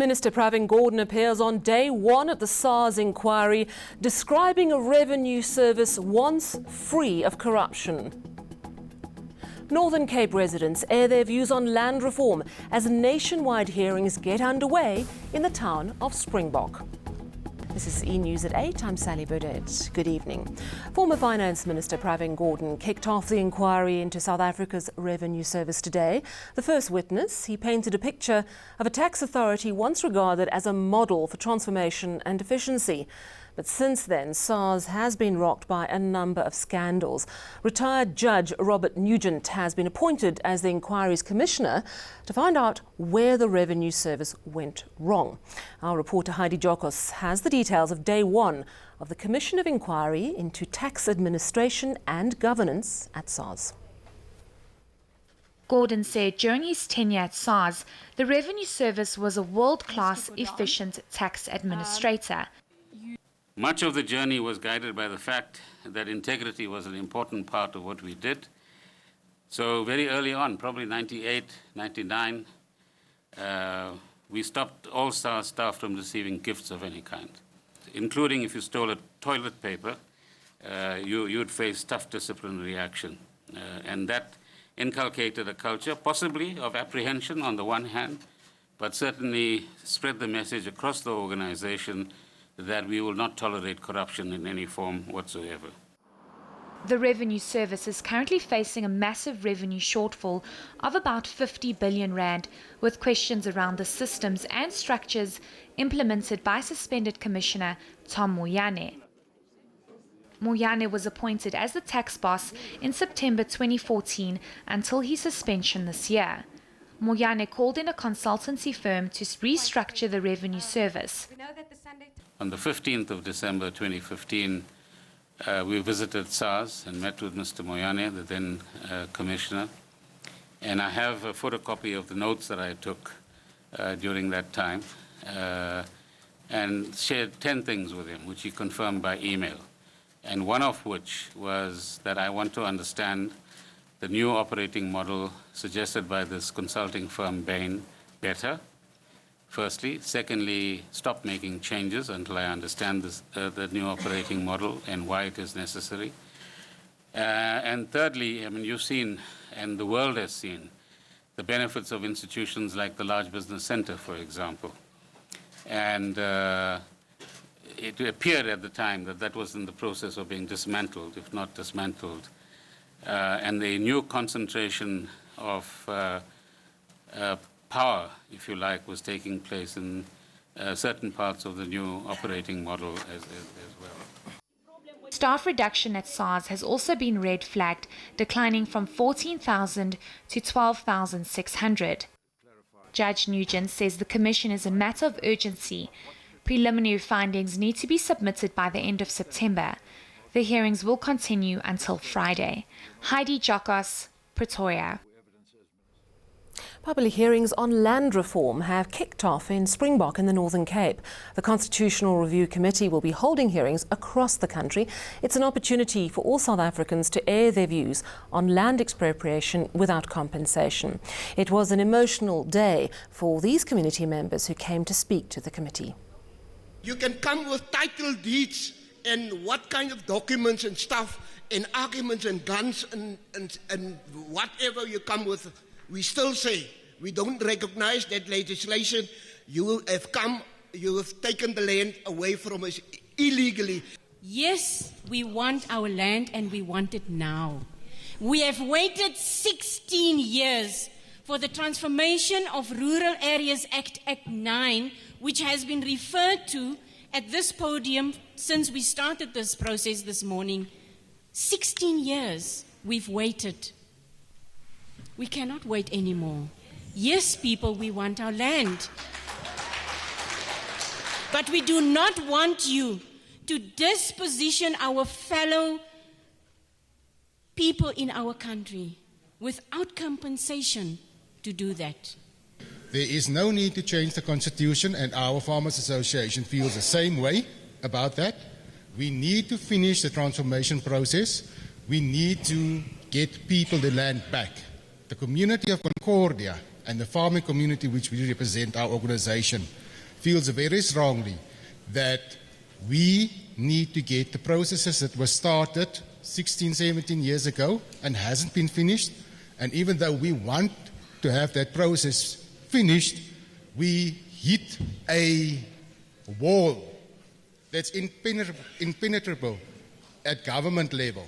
Minister Pravin Gordhan appears on day one at the SARS inquiry, describing a revenue service once free of corruption. Northern Cape residents air their views on land reform as nationwide hearings get underway in the town of Springbok. This is eNews at 8. I'm Sally Burdett. Good evening. Former Finance Minister Pravin Gordhan kicked off the inquiry into South Africa's revenue service today. The first witness, he painted a picture of a tax authority once regarded as a model for transformation and efficiency. But since then, SARS has been rocked by a number of scandals. Retired Judge Robert Nugent has been appointed as the inquiry's commissioner to find out where the revenue service went wrong. Our reporter Heidi Jokos has the details of day one of the Commission of Inquiry into Tax Administration and Governance at SARS. Gordhan said during his tenure at SARS, the revenue service was a world-class, efficient tax administrator. Much of the journey was guided by the fact that integrity was an important part of what we did. So very early on, probably 98, 99, we stopped all SARS staff from receiving gifts of any kind, including if you stole a toilet paper, you would face tough disciplinary action. And that inculcated a culture, possibly of apprehension on the one hand, but certainly spread the message across the organization that we will not tolerate corruption in any form whatsoever. The revenue service is currently facing a massive revenue shortfall of about 50 billion rand, with questions around the systems and structures implemented by suspended Commissioner Tom Moyane. Moyane was appointed as the tax boss in September 2014 until his suspension this year. Moyane called in a consultancy firm to restructure the revenue service. On the 15th of December 2015, we visited SARS and met with Mr. Moyane, the then commissioner. And I have a photocopy of the notes that I took during that time and shared 10 things with him, which he confirmed by email. And one of which was that I want to understand the new operating model suggested by this consulting firm, Bain, better. Firstly. Secondly, stop making changes until I understand this, the new operating model and why it is necessary. And thirdly, you've seen, and the world has seen, the benefits of institutions like the Large Business Center, for example. And it appeared at the time that that was in the process of being dismantled, if not dismantled. And the new concentration of power, if you like, was taking place in certain parts of the new operating model as well. Staff reduction at SARS has also been red flagged, declining from 14,000 to 12,600. Judge Nugent says the commission is a matter of urgency. Preliminary findings need to be submitted by the end of September. The hearings will continue until Friday. Heidi Jokos, Pretoria. Public hearings on land reform have kicked off in Springbok in the Northern Cape. The Constitutional Review Committee will be holding hearings across the country. It's an opportunity for all South Africans to air their views on land expropriation without compensation. It was an emotional day for these community members who came to speak to the committee. You can come with title deeds and what kind of documents and stuff and arguments and guns and whatever you come with. We still say we don't recognize that legislation. You have taken the land away from us illegally. Yes, we want our land and we want it now. We have waited 16 years for the Transformation of Rural Areas Act 9, which has been referred to at this podium since we started this process this morning. 16 years we've waited. We cannot wait anymore. Yes, people, we want our land. But we do not want you to disposition our fellow people in our country without compensation to do that. There is no need to change the Constitution, and our Farmers Association feels the same way about that. We need to finish the transformation process. We need to get people the land back. The community of Concordia and the farming community which we represent, our organization, feels very strongly that we need to get the processes that were started 16, 17 years ago and hasn't been finished. And even though we want to have that process finished, we hit a wall that's impenetrable at government level.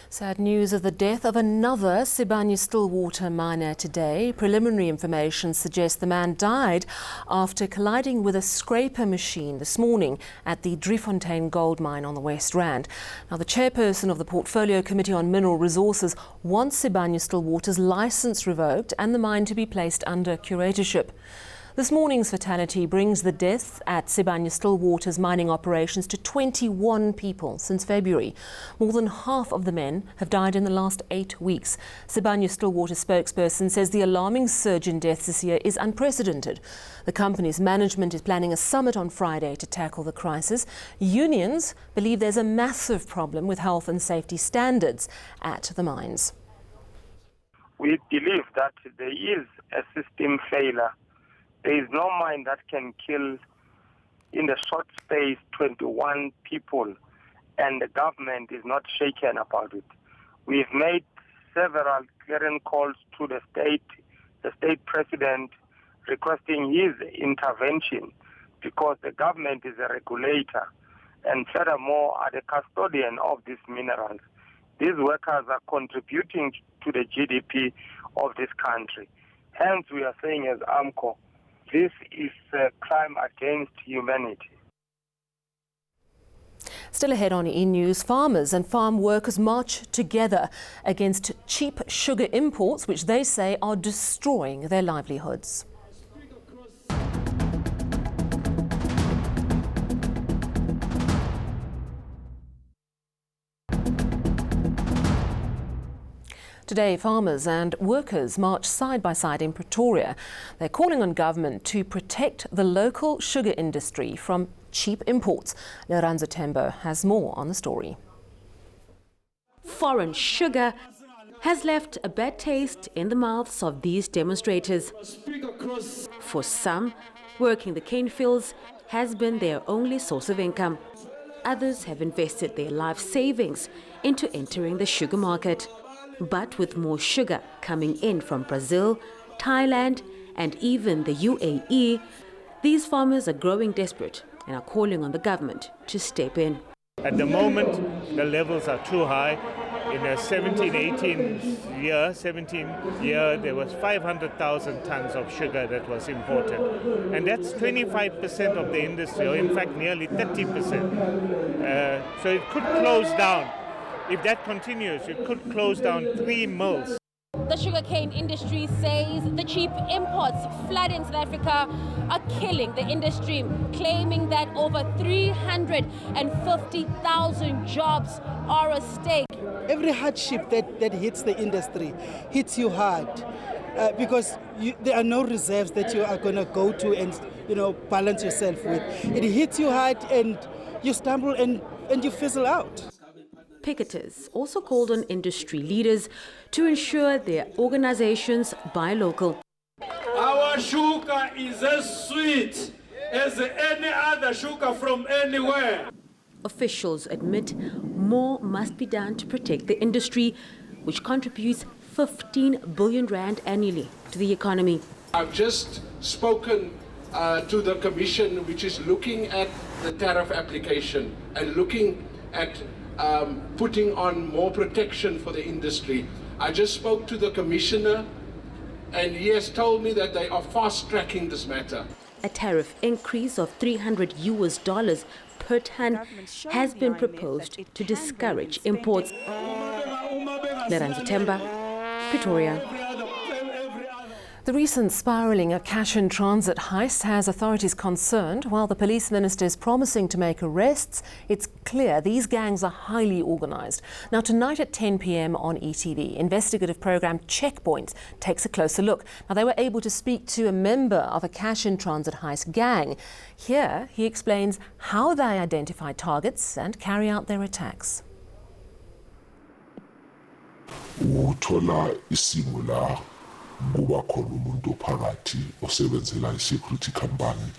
Sad news of the death of another Sibanye-Stillwater miner today. Preliminary information suggests the man died after colliding with a scraper machine this morning at the Driefontein gold mine on the West Rand. Now, the chairperson of the Portfolio Committee on Mineral Resources wants Sibanye-Stillwater's licence revoked and the mine to be placed under curatorship. This morning's fatality brings the deaths at Sibanye-Stillwater's mining operations to 21 people since February. More than half of the men have died in the last 8 weeks. Sibanye-Stillwater spokesperson says the alarming surge in deaths this year is unprecedented. The company's management is planning a summit on Friday to tackle the crisis. Unions believe there's a massive problem with health and safety standards at the mines. We believe that there is a system failure. There is no mine that can kill in the short space 21 people, and the government is not shaken about it. We've made several clearing calls to the state president requesting his intervention because the government is a regulator and furthermore are the custodian of these minerals. These workers are contributing to the GDP of this country. Hence, we are saying as AMCO, this is a crime against humanity. Still ahead on eNews, farmers and farm workers march together against cheap sugar imports, which they say are destroying their livelihoods. Today, farmers and workers marched side by side in Pretoria. They're calling on government to protect the local sugar industry from cheap imports. Lorenzo Tembo has more on the story. Foreign sugar has left a bad taste in the mouths of these demonstrators. For some, working the cane fields has been their only source of income. Others have invested their life savings into entering the sugar market. But with more sugar coming in from Brazil, Thailand and even the UAE, these farmers are growing desperate and are calling on the government to step in. At the moment, the levels are too high. In the 17 year, there was 500,000 tons of sugar that was imported. And that's 25% of the industry, or in fact nearly 30%. So it could close down. If that continues, it could close down 3 mills. The sugarcane industry says the cheap imports flooding South Africa are killing the industry, claiming that over 350,000 jobs are at stake. Every hardship that hits the industry hits you hard because there are no reserves that you are going to go to and balance yourself with. It hits you hard and you stumble and you fizzle out. Picketers also called on industry leaders to ensure their organizations buy local. Our sugar is as sweet as any other sugar from anywhere. Officials admit more must be done to protect the industry, which contributes 15 billion rand annually to the economy. I've just spoken to the commission, which is looking at the tariff application and looking at putting on more protection for the industry. I just spoke to the commissioner and he has told me that they are fast-tracking this matter. A tariff increase of $300 per ton has been proposed to discourage imports. Lorenzo Tembo, Pretoria. The recent spiralling of cash-in-transit heists has authorities concerned. While the police minister is promising to make arrests, it's clear these gangs are highly organised. Now, tonight at 10 p.m. on ETV, investigative programme Checkpoints takes a closer look. Now, they were able to speak to a member of a cash-in-transit heist gang. Here, he explains how they identify targets and carry out their attacks. kuba khona umuntu ophakathi osebenzela i-security company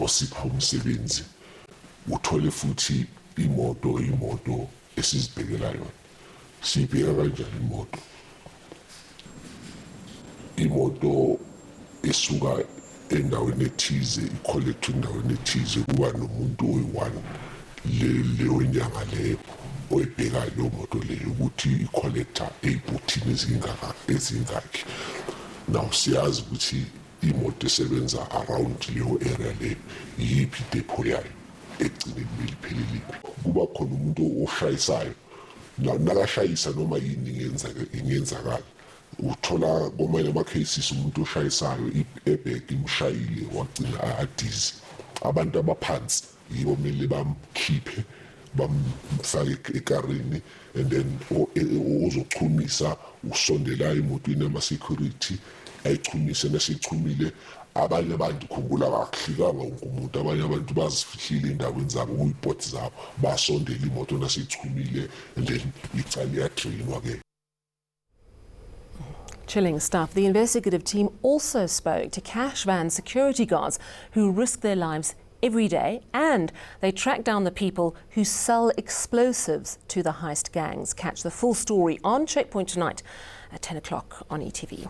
osipha umsebenzi uthole futhi imoto esizibhekela yona. Siyibheka kanjani imoto esuka endaweni ethize icollectwe endaweni ethize kuba nomuntu oyi-one leyo nyanga leyo oyibhekayo leyo moto leyo ukuthi i-collector ey'bhuthini ezingakhi. Now siyazi ukuthi imoto esebenza around leyo area leyo yiphi idepo yayo egcine kumele ipheleliphi. Kuba khona umuntu oshayisayo nakashayisa noma yini ingenzakala. Uthola komanye ama-cases umuntu oshayisayo i-airbag imshayile wagcina adizi. Abantu abaphansi yibo kumele bamkhiphe bamfake ekarini and then ozochumisa usondela emotweni yama-security ayichumise nasichumile. Abanye abantu khumbula kakuhlikanga wonke umuntu, abanye abantu bazifihlile endaweni zabo kuyibhodi zabo basondela imoto nasichumile and then icala iyatrainwa ke. Chilling stuff. The investigative team also spoke to cash van security guards who risk their lives every day, and they track down the people who sell explosives to the heist gangs. Catch the full story on Checkpoint tonight at 10 o'clock on ETV.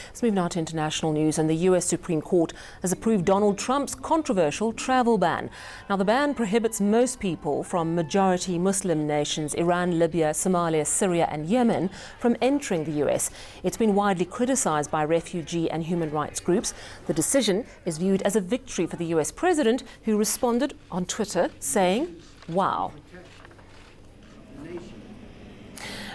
Let's move now to international news, and the US Supreme Court has approved Donald Trump's controversial travel ban. Now, the ban prohibits most people from majority Muslim nations Iran, Libya, Somalia, Syria and Yemen from entering the US. It's been widely criticized by refugee and human rights groups. The decision is viewed as a victory for the US president, who responded on Twitter saying, "Wow."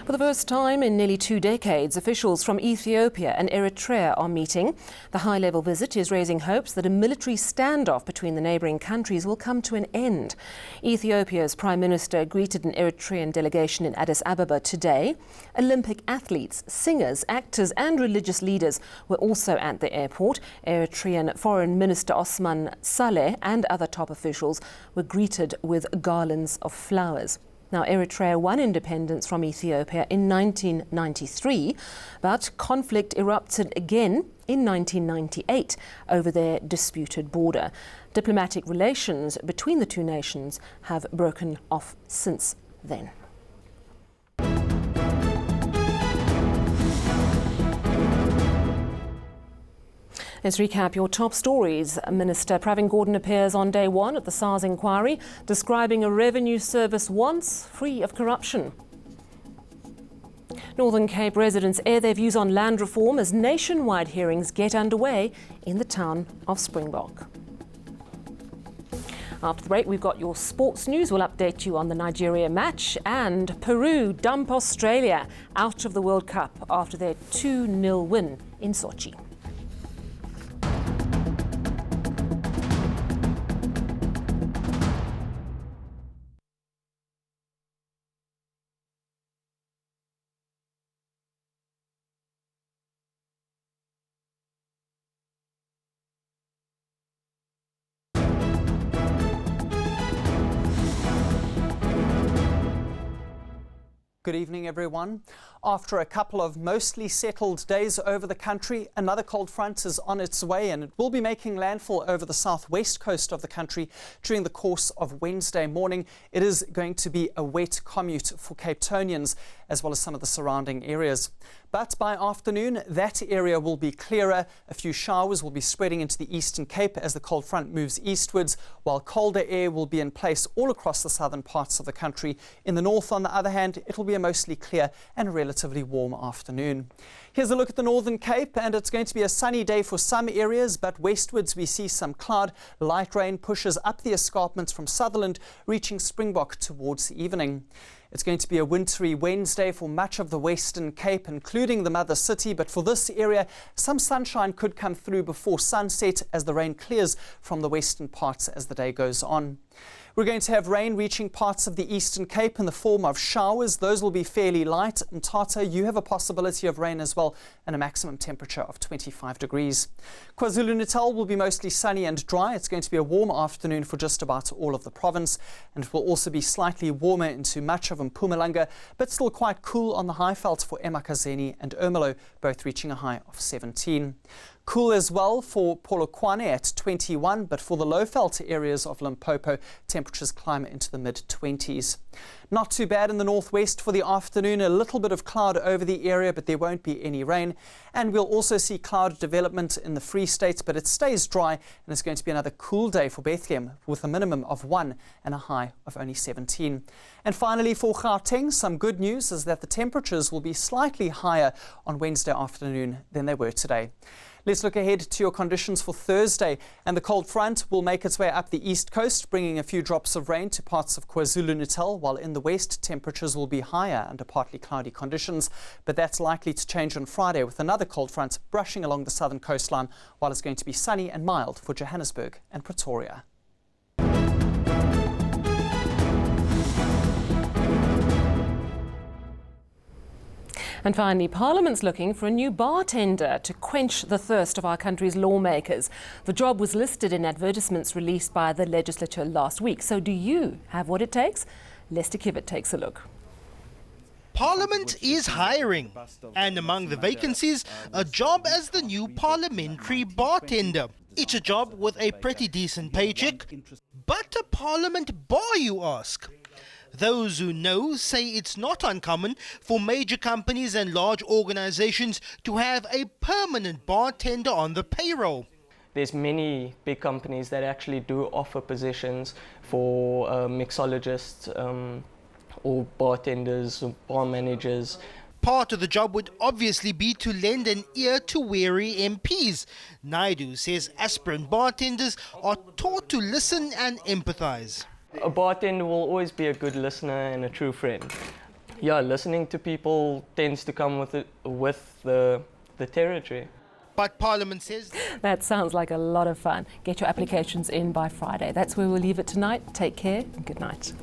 For the first time in nearly 2 decades, officials from Ethiopia and Eritrea are meeting. The high-level visit is raising hopes that a military standoff between the neighbouring countries will come to an end. Ethiopia's Prime Minister greeted an Eritrean delegation in Addis Ababa today. Olympic athletes, singers, actors and religious leaders were also at the airport. Eritrean Foreign Minister Osman Saleh and other top officials were greeted with garlands of flowers. Now, Eritrea won independence from Ethiopia in 1993, but conflict erupted again in 1998 over their disputed border. Diplomatic relations between the two nations have broken off since then. Let's recap your top stories. Minister Pravin Gordhan appears on day one at the SARS inquiry, describing a revenue service once free of corruption. Northern Cape residents air their views on land reform as nationwide hearings get underway in the town of Springbok. After the break, we've got your sports news. We'll update you on the Nigeria match, and Peru dump Australia out of the World Cup after their 2-0 win in Sochi. Good evening, everyone. After a couple of mostly settled days over the country, another cold front is on its way, and it will be making landfall over the southwest coast of the country during the course of Wednesday morning. It is going to be a wet commute for Cape Townians as well as some of the surrounding areas. But by afternoon, that area will be clearer. A few showers will be spreading into the Eastern Cape as the cold front moves eastwards, while colder air will be in place all across the southern parts of the country. In the north, on the other hand, it will be a mostly clear and relatively warm afternoon. Here's a look at the Northern Cape, and it's going to be a sunny day for some areas, but westwards we see some cloud. Light rain pushes up the escarpments from Sutherland, reaching Springbok towards evening. It's going to be a wintry Wednesday for much of the Western Cape, including the mother city, but for this area, some sunshine could come through before sunset as the rain clears from the western parts as the day goes on. We're going to have rain reaching parts of the Eastern Cape in the form of showers. Those will be fairly light. In Tata, you have a possibility of rain as well, and a maximum temperature of 25 degrees. KwaZulu-Natal will be mostly sunny and dry. It's going to be a warm afternoon for just about all of the province, and it will also be slightly warmer into much of Mpumalanga, but still quite cool on the high veld for eMakazeni and Ermelo, both reaching a high of 17. Cool as well for Polokwane at 21, but for the low-veld areas of Limpopo, temperatures climb into the mid-20s. Not too bad in the northwest for the afternoon. A little bit of cloud over the area, but there won't be any rain. And we'll also see cloud development in the Free State, but it stays dry, and it's going to be another cool day for Bethlehem with a minimum of 1 and a high of only 17. And finally, for Gauteng, some good news is that the temperatures will be slightly higher on Wednesday afternoon than they were today. Let's look ahead to your conditions for Thursday, and the cold front will make its way up the east coast, bringing a few drops of rain to parts of KwaZulu-Natal, while in the west temperatures will be higher under partly cloudy conditions, but that's likely to change on Friday with another cold front brushing along the southern coastline, while it's going to be sunny and mild for Johannesburg and Pretoria. And finally, Parliament's looking for a new bartender to quench the thirst of our country's lawmakers. The job was listed in advertisements released by the legislature last week. So do you have what it takes? Lester Kibbett takes a look. Parliament is hiring, and among the vacancies, a job as the new parliamentary bartender. It's a job with a pretty decent paycheck, but a Parliament bar, you ask? Those who know say it's not uncommon for major companies and large organizations to have a permanent bartender on the payroll. There's many big companies that actually do offer positions for mixologists or bartenders or bar managers. Part of the job would obviously be to lend an ear to weary MPs. Naidu says aspirant bartenders are taught to listen and empathize. A bartender will always be a good listener and a true friend. Yeah, listening to people tends to come with the territory. But Parliament says... That sounds like a lot of fun. Get your applications in by Friday. That's where we'll leave it tonight. Take care and good night.